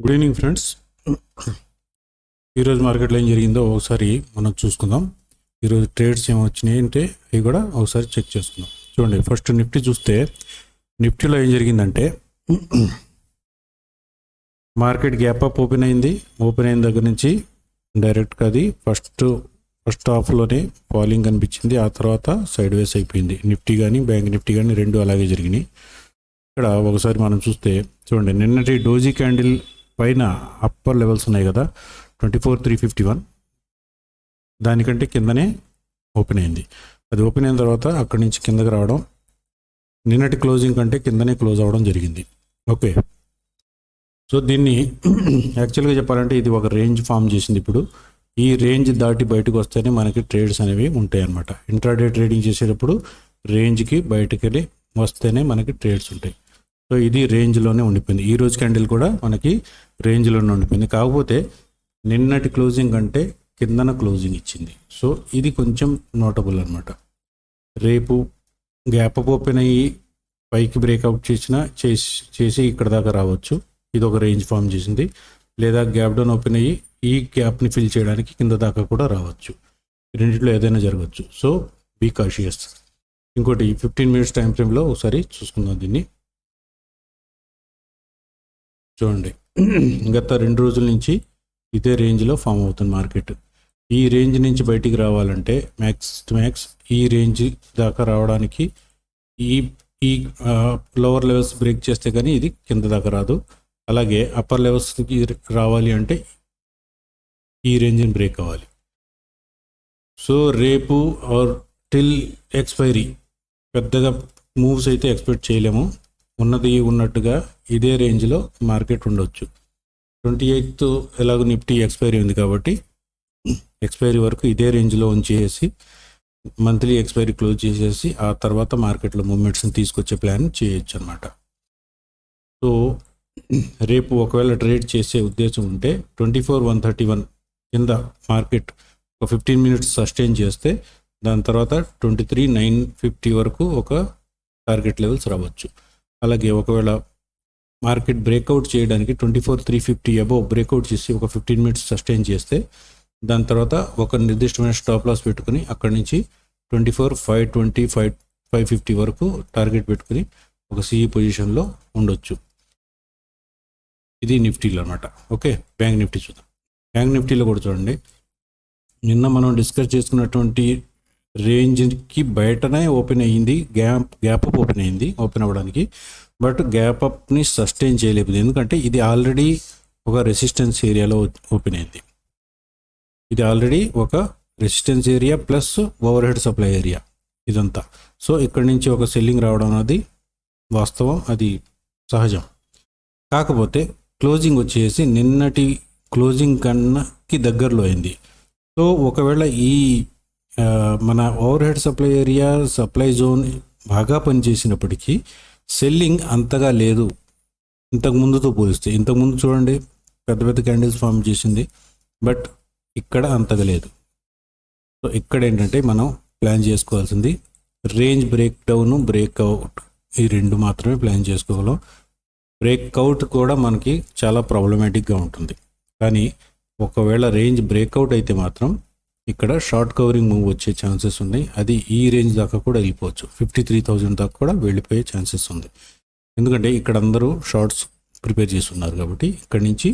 Good evening friends. ఈరోజు మార్కెట్లో ఏం జరిగిందో ఒకసారి మనం చూసుకుందాం. ఈరోజు ట్రేడ్స్ ఏమొచ్చినాయి అంటే అవి కూడా ఒకసారి చెక్ చేసుకుందాం. చూడండి, ఫస్ట్ నిఫ్టీ చూస్తే నిఫ్టీలో ఏం జరిగిందంటే మార్కెట్ గ్యాప్ అప్ ఓపెన్ అయింది. ఓపెన్ అయిన దగ్గర నుంచి డైరెక్ట్గా అది ఫస్ట్ హాఫ్లోనే ఫాలింగ్ కనిపించింది. ఆ తర్వాత సైడ్ వేస్ అయిపోయింది. నిఫ్టీ కానీ బ్యాంక్ నిఫ్టీ కానీ రెండు అలాగే జరిగినాయి. ఇక్కడ ఒకసారి మనం చూస్తే చూడండి, నిన్నటి డోజీ క్యాండిల్ పైన అప్పర్ లెవెల్స్ ఉన్నాయి కదా, 24,351, దానికంటే కిందనే ఓపెన్ అయింది. అది ఓపెన్ అయిన తర్వాత అక్కడి నుంచి కిందకి రావడం, నిన్నటి క్లోజింగ్ కంటే కిందనే క్లోజ్ అవ్వడం జరిగింది. ఓకే, సో దీన్ని యాక్చువల్గా చెప్పాలంటే ఇది ఒక రేంజ్ ఫామ్ చేసింది. ఇప్పుడు ఈ రేంజ్ దాటి బయటకు వస్తేనే మనకి ట్రేడ్స్ అనేవి ఉంటాయి అన్నమాట. ఇంట్రాడే ట్రేడింగ్ చేసేటప్పుడు రేంజ్కి బయటకు వెళ్ళి వస్తేనే మనకి ట్రేడ్స్ ఉంటాయి. సో ఇది రేంజ్లోనే ఉండిపోయింది. ఈ రోజు క్యాండిల్ కూడా మనకి రేంజ్లోనే ఉండిపోయింది. కాకపోతే నిన్నటి క్లోజింగ్ కంటే కిందన క్లోజింగ్ ఇచ్చింది. సో ఇది కొంచెం నోటబుల్ అనమాట. రేపు గ్యాప్ అప్ ఓపెన్ అయ్యి పైకి బ్రేక్అవుట్ చేసి ఇక్కడ దాకా రావచ్చు. ఇది ఒక రేంజ్ ఫామ్ చేసింది. లేదా గ్యాప్ డౌన్ ఓపెన్ అయ్యి ఈ గ్యాప్ని ఫిల్ చేయడానికి కింద దాకా కూడా రావచ్చు. రెండిట్లో ఏదైనా జరగచ్చు. So be cautious. ఇంకోటి 15 మినిట్స్ టైం ఫ్రేమ్లో ఒకసారి చూసుకుందాం దీన్ని. చూడండి, గత 2 రోజుల నుంచి ఇదే రేంజ్లో ఫామ్ అవుతుంది మార్కెట్. ఈ రేంజ్ నుంచి బయటికి రావాలంటే మ్యాక్స్ ఈ రేంజ్ దాకా రావడానికి ఈ లోవర్ లెవెల్స్ బ్రేక్ చేస్తే కానీ ఇది కింద దాకా రాదు. అలాగే అప్పర్ లెవెల్స్కి రావాలి అంటే ఈ రేంజ్ని బ్రేక్ అవ్వాలి. సో రేపు ఆర్ టిల్ ఎక్స్పైరీ పెద్దగా మూవ్స్ అయితే ఎక్స్పెక్ట్ చేయలేము. ఉన్నట్టుగా ఇదే రేంజ్లో మార్కెట్ ఉండొచ్చు. 28th ఎలాగో నిఫ్టీ ఎక్స్పైరీ ఉంది కాబట్టి ఎక్స్పైరీ వరకు ఇదే రేంజ్లో ఉంచేసి మంత్లీ ఎక్స్పైరీ క్లోజ్ చేసేసి ఆ తర్వాత మార్కెట్లో మూమెంట్స్ని తీసుకొచ్చే ప్లాన్ చేయొచ్చు అనమాట. సో రేపు ఒకవేళ ట్రేడ్ చేసే ఉద్దేశం ఉంటే 24,131 కింద మార్కెట్ ఒక 15 మినిట్స్ సస్టైన్ చేస్తే దాని తర్వాత 23,950 వరకు ఒక టార్గెట్ లెవెల్స్ రావచ్చు. అలాగే ఒకవేళ మార్కెట్ బ్రేక్అవుట్ చేయడానికి 24,350 అబోవ్ బ్రేక్అవుట్ చేసి ఒక 15 మినిట్స్ సస్టైన్ చేస్తే దాని తర్వాత ఒక నిర్దిష్టమైన స్టాప్ లాస్ పెట్టుకుని అక్కడి నుంచి 24,520, 550 వరకు టార్గెట్ పెట్టుకుని ఒక సిఈ పొజిషన్లో ఉండొచ్చు. ఇది నిఫ్టీలో అనమాట. ఓకే, బ్యాంక్ నిఫ్టీ చూద్దాం. బ్యాంక్ నిఫ్టీలో కూడా చూడండి, నిన్న మనం డిస్కస్ చేసుకున్నటువంటి రేంజ్కి బయటనే ఓపెన్ అయ్యింది. గ్యాప్ అప్ ఓపెన్ అయింది ఓపెన్ అవ్వడానికి. బట్ గ్యాప్ అప్ని సస్టైన్ చేయలేదు. ఎందుకంటే ఇది ఆల్రెడీ ఒక రెసిస్టెన్స్ ఏరియాలో ఓపెన్ అయింది. ఇది ఆల్రెడీ ఒక resistance area plus over head supply area ఇదంతా. సో ఇక్కడి నుంచి ఒక సెల్లింగ్ రావడం అనేది వాస్తవం, అది సహజం. కాకపోతే క్లోజింగ్ వచ్చేసి నిన్నటి క్లోజింగ్ కన్నాకి దగ్గరలో అయింది. సో ఒకవేళ ఈ మన over head supply area supply zone బాగా పనిచేసినప్పటికీ సెల్లింగ్ అంతగా లేదు ఇంతకుముందుతో పోలిస్తే. ఇంతకుముందు చూడండి పెద్ద పెద్ద క్యాండిల్స్ ఫామ్ చేసింది, బట్ ఇక్కడ అంతగా లేదు. సో ఇక్కడ ఏంటంటే మనం ప్లాన్ చేసుకోవాల్సింది రేంజ్ బ్రేక్ డౌన్, బ్రేక్అవుట్, ఈ రెండు మాత్రమే ప్లాన్ చేసుకోగలం. బ్రేక్అవుట్ కూడా మనకి చాలా ప్రాబ్లమాటిక్గా ఉంటుంది. కానీ ఒకవేళ రేంజ్ బ్రేక్అవుట్ అయితే మాత్రం ఇక్కడ షార్ట్ కవరింగ్ మూవ్ వచ్చే ఛాన్సెస్ ఉన్నాయి. అది ఈ రేంజ్ దాకా కూడా వెళ్ళిపోవచ్చు. 53,000 దాకా కూడా వెళ్ళిపోయే ఛాన్సెస్ ఉంది. ఎందుకంటే ఇక్కడ అందరూ షార్ట్స్ ప్రిపేర్ చేస్తున్నారు కాబట్టి ఇక్కడ నుంచి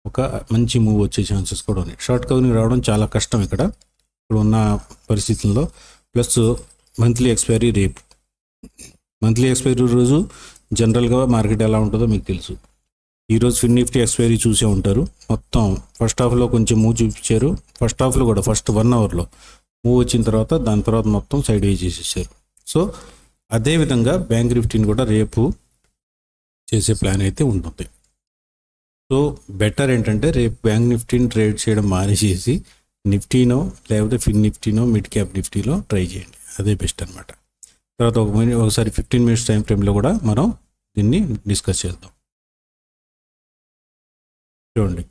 ఒక మంచి మూవ్ వచ్చే ఛాన్సెస్ కూడా ఉన్నాయి. షార్ట్ కవరింగ్ రావడం చాలా కష్టం ఇక్కడ ఉన్న పరిస్థితుల్లో. ప్లస్ మంత్లీ ఎక్స్పైరీ రేపు, మంత్లీ ఎక్స్పైరీ రోజు జనరల్గా మార్కెట్ ఎలా ఉంటుందో మీకు తెలుసు. ఈరోజు ఫిన్ నిఫ్టీ ఎక్స్పైరీ చూసే ఉంటారు. మొత్తం ఫస్ట్ హాఫ్లో కొంచెం మూవ్ చూపించారు. ఫస్ట్ హాఫ్లో కూడా ఫస్ట్ 1 అవర్లో మూవ్ వచ్చిన తర్వాత దాని తర్వాత మొత్తం సైడ్ వే చేసేసారు. సో అదేవిధంగా బ్యాంక్ నిఫ్టీని కూడా రేపు చేసే ప్లాన్ అయితే ఉంటుంది. సో బెటర్ ఏంటంటే రేపు బ్యాంక్ నిఫ్టీని ట్రేడ్ చేయడం మానేసేసి నిఫ్టీనో లేకపోతే ఫిన్ నిఫ్టీనో మిడ్ క్యాప్ నిఫ్టీలో ట్రై చేయండి. అదే బెస్ట్ అనమాట. తర్వాత ఒకసారి 15 మినిట్స్ టైం ఫ్రేమ్లో కూడా మనం దీన్ని డిస్కస్ చేద్దాం. చూడండి,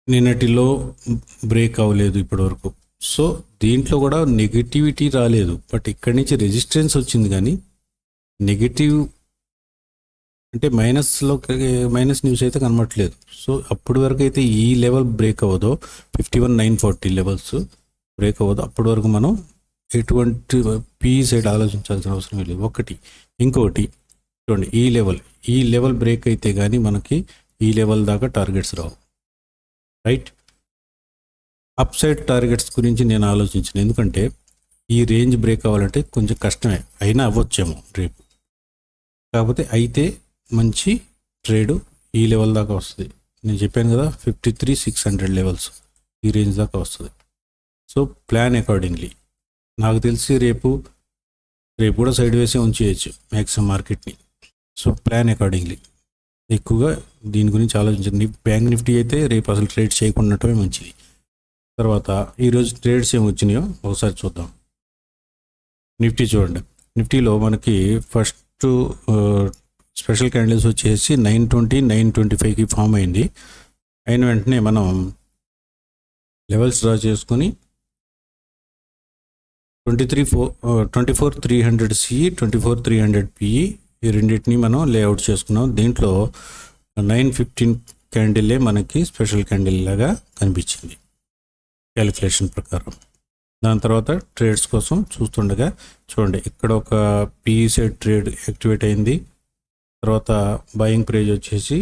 నిన్నటిలో బ్రేక్ అవ్వలేదు ఇప్పటివరకు. సో దీంట్లో కూడా నెగిటివిటీ రాలేదు, బట్ ఇక్కడి నుంచి రెసిస్టెన్స్ వచ్చింది కానీ నెగిటివ్ అంటే మైనస్ న్యూస్ అయితే కనబడట్లేదు. సో అప్పటి వరకు అయితే ఈ లెవెల్ బ్రేక్ అవ్వదో 51,940 లెవెల్స్ బ్రేక్ అవ్వదు, అప్పటి వరకు మనం ఎటువంటి పీఈ సైడ్ ఆలోచించాల్సిన అవసరం లేదు. ఇంకొకటి చూడండి, ఈ లెవెల్ బ్రేక్ అయితే కానీ మనకి ఈ లెవెల్ దాకా టార్గెట్స్ రావు. రైట్, అప్ సైడ్ టార్గెట్స్ గురించి నేను ఆలోచించాను, ఎందుకంటే ఈ రేంజ్ బ్రేక్ అవ్వాలంటే కొంచెం కష్టమే, అయినా అవ్వచ్చేమో రేపు. కాకపోతే అయితే మంచి ట్రేడు ఈ లెవెల్ దాకా వస్తుంది. నేను చెప్పాను కదా 53,600 లెవెల్స్ ఈ రేంజ్ దాకా వస్తుంది. So plan accordingly. నాకు తెలిసి రేపు కూడా సైడ్ వేసే ఉంచేయచ్చు మ్యాక్సిమం మార్కెట్ని. సో ప్లాన్ అకార్డింగ్లీ ఎక్కువగా దీని గురించి ఆలోచించండి. బ్యాంక్ నిఫ్టీ అయితే రేపు అసలు ట్రేడ్ చేయకుండా ఉండటమే మంచిది. తర్వాత ఈరోజు ట్రేడ్స్ ఏమి వచ్చినాయో ఒకసారి చూద్దాం. నిఫ్టీ చూడండి, నిఫ్టీలో మనకి ఫస్ట్ స్పెషల్ క్యాండిల్స్ వచ్చేసి 920, 925కి ఫామ్ అయింది. అయిన వెంటనే మనం లెవెల్స్ డ్రా చేసుకొని 24,300 సిఈ, 24,300 పిఈ ఈ రెండింటిని మనం లేఅవుట్ చేసుకున్నాం. దీంట్లో 915 క్యాండిల్లే మనకి స్పెషల్ క్యాండిల్ లాగా కనిపించింది క్యాలిక్యులేషన్ ప్రకారం. దాని తర్వాత ట్రేడ్స్ కోసం చూస్తుండగా చూడండి, ఇక్కడ ఒక పిఈ సైడ్ ట్రేడ్ యాక్టివేట్ అయింది. తర్వాత బయింగ్ ప్రైజ్ వచ్చేసి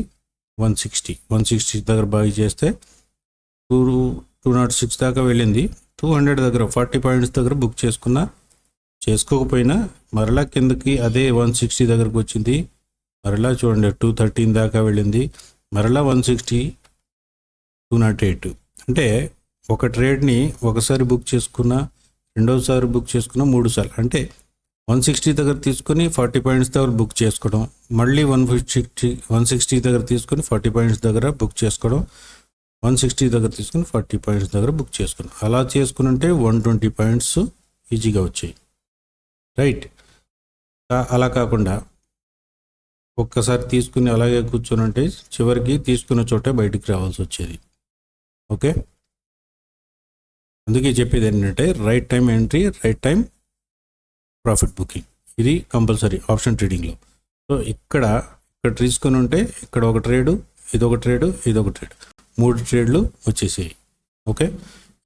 160 దగ్గర బై చేస్తే 206 దాకా వెళ్ళింది. 200 దగ్గర 40 పాయింట్స్ దగ్గర బుక్ చేసుకోకపోయినా మరలా కిందకి అదే 160 దగ్గరకు వచ్చింది. మరలా చూడండి 213 దాకా వెళ్ళింది. మరలా 160, 208. అంటే ఒక ట్రేడ్ని ఒకసారి బుక్ చేసుకున్న, రెండోసారి బుక్ చేసుకున్న, 3 సార్లు, అంటే 160 దగ్గర తీసుకొని 40 పాయింట్స్ దగ్గర బుక్ చేసుకోవడం, మళ్ళీ 160 దగ్గర తీసుకొని 40 పాయింట్స్ దగ్గర బుక్ చేసుకోవడం, 160 దగ్గర తీసుకొని 40 పాయింట్స్ దగ్గర బుక్ చేసుకోవడం. అలా చేసుకుని ఉంటే 120 పాయింట్స్ ఈజీగా వచ్చాయి. రైట్, అలా కాకుండా ఒక్కసారి తీసుకుని అలాగే కూర్చొని ఉంటే చివరికి తీసుకున్న చోటే బయటికి రావాల్సి వచ్చేది. ఓకే, అందుకే చెప్పేది ఏంటంటే right time entry, right time profit booking, ఇది కంపల్సరీ ఆప్షన్ ట్రేడింగ్లో. సో ఇక్కడ తీసుకొని ఉంటే ఇక్కడ ఒక ట్రేడు, ఇదొక ట్రేడు, 3 ట్రేడ్లు వచ్చేసాయి. ఓకే,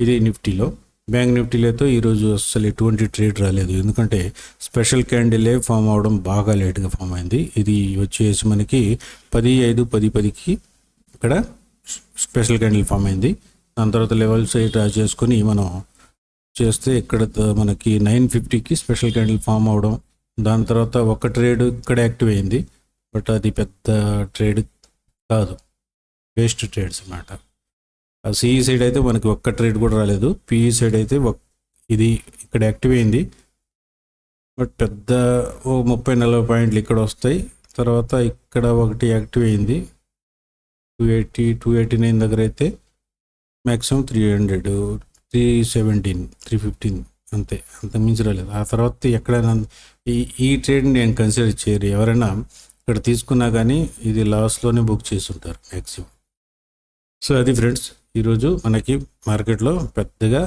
ఇది నిఫ్టీలో. బ్యాంక్ నిఫ్టీలో అయితే ఈరోజు అసలు ఎటువంటి ట్రేడ్ రాలేదు, ఎందుకంటే స్పెషల్ క్యాండిలే ఫామ్ అవడం బాగా లేట్గా ఫామ్ అయింది. ఇది వచ్చేసి మనకి 10:05, ఇక్కడ స్పెషల్ క్యాండిల్ ఫామ్ అయింది. దాని తర్వాత లెవెల్స్ డ్రా చేసుకొని మనం చేస్తే ఇక్కడ మనకి 950కి స్పెషల్ క్యాండిల్ ఫామ్ అవడం. దాని తర్వాత ఒక ట్రేడ్ ఇక్కడ యాక్టివ్ అయింది, బట్ అది పెద్ద ట్రేడ్ కాదు, వేస్ట్ ట్రేడ్స్ అన్నమాట. ఆ సిఈ సైడ్ అయితే మనకి ఒక్క ట్రేడ్ కూడా రాలేదు. పిఈ సైడ్ అయితే ఇది ఇక్కడ యాక్టివ్ అయింది, బట్ పెద్ద 30-40 పాయింట్లు ఇక్కడ వస్తాయి. తర్వాత ఇక్కడ ఒకటి యాక్టివ్ అయింది 280, 289 దగ్గర అయితే మ్యాక్సిమం 300, 317, 315 అంతే, అంత మించి రాలేదు. ఆ తర్వాత ఎక్కడైనా ఈ ట్రేడ్ని నేను కన్సిడర్ చేయరు. ఎవరైనా ఇక్కడ తీసుకున్నా కానీ ఇది లాస్లోనే బుక్ చేసి ఉంటారు మ్యాక్సిమం. సో అది ఫ్రెండ్స్, ఈరోజు మనకి మార్కెట్లో పెద్దగా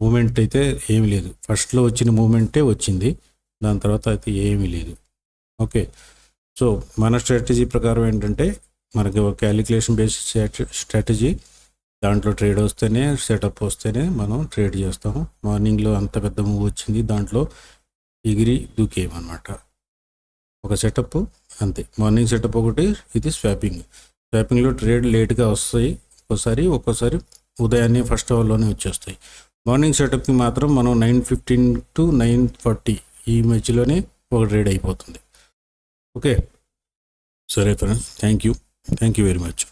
మూమెంట్ అయితే ఏమీ లేదు. ఫస్ట్లో వచ్చిన మూమెంటే వచ్చింది, దాని తర్వాత అయితే ఏమీ లేదు. ఓకే, సో మన స్ట్రాటజీ ప్రకారం ఏంటంటే మనకి ఒక క్యాలిక్యులేషన్ బేస్డ్ స్ట్రాటజీ, దాంట్లో ట్రేడ్ వస్తేనే, సెటప్ వస్తేనే మనం ట్రేడ్ చేస్తాము. మార్నింగ్లో అంత పెద్ద మూవ్ వచ్చింది, దాంట్లో ఎగిరి దూకేయమన్నమాట. ఒక సెటప్ అంతే, మార్నింగ్ సెటప్ ఒకటి, ఇది స్వాపింగ్లో ట్రేడ్ లేట్గా వస్తాయి ఒక్కోసారి ఉదయాన్నే ఫస్ట్ అవర్లోనే వచ్చేస్తాయి. మార్నింగ్ సెటప్కి మాత్రం మనం 9:15 to 9:40 ఈ మధ్యలోనే ఒక ట్రేడ్ అయిపోతుంది. ఓకే, సరే friends, thank you very much.